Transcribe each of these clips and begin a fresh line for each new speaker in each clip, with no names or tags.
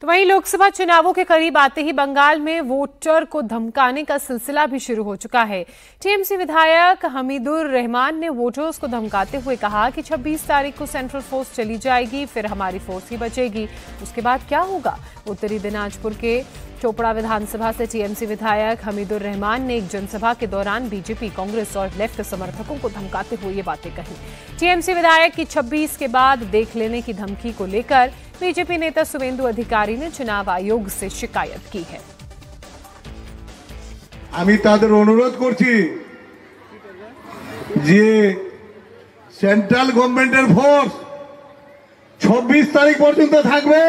तो वहीं लोकसभा चुनावों के करीब आते ही बंगाल में वोटर को धमकाने का सिलसिला भी शुरू हो चुका है। टीएमसी विधायक हमीदुर रहमान ने वोटर्स को धमकाते हुए कहा कि 26 तारीख को सेंट्रल फोर्स चली जाएगी, फिर हमारी फोर्स ही बचेगी। उसके बाद क्या होगा? उत्तरी दिनाजपुर के चोपड़ा विधानसभा से टीएमसी विधायक हमीदुर रहमान ने एक जनसभा के दौरान बीजेपी, कांग्रेस और लेफ्ट समर्थकों को धमकाते हुए ये बातें कही। टीएमसी विधायक की 26 के बाद देख लेने की धमकी को लेकर बीजेपी नेता शुभेंदु अधिकारी ने चुनाव आयोग से शिकायत की है।
আমি তাদের অনুরোধ করছি যে সেন্ট্রাল গভর্নমেন্টের ফোর্স 26 তারিখ পর্যন্ত থাকবে,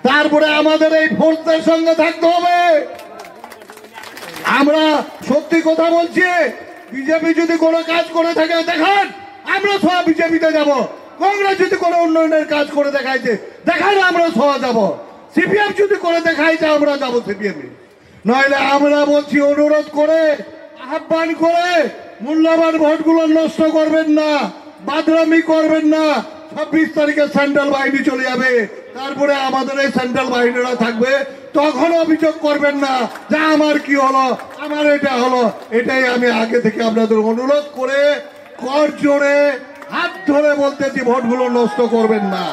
তারপরে আমাদের এই ফোর্সের সঙ্গে থাকতে হবে। আমরা সত্যি কথা বলছি, বিজেপি যদি কোনো কাজ করে থাকে দেখান, আমরা সব বিজেপিতে যাব। কংগ্রেস যদি কোনো উন্নয়নের কাজ করে দেখাইছে দেখান, আমরা সহ যাব। সিপিএম যদি করে দেখাইছে আমরা যাব সিপিএম। নইলে আমরা বলছি, অনুরোধ করে আহ্বান করে মূল্যবান ভোটগুলো নষ্ট করবেন না, বাদরামি করবেন না। 26 তারিখে সেন্ট্রাল বাহিনী চলে যাবে, তারপরে আমাদের এই সেন্ট্রাল বাহিনীরা থাকবে। তখন অভিযোগ করবেন না যে আমার কি হলো, আমার এটা হলো। এটাই আমি আগে থেকে আপনাদের অনুরোধ করে কর জোরে হাত ধরে বলতেছি, ভোটগুলো নষ্ট করবেন না।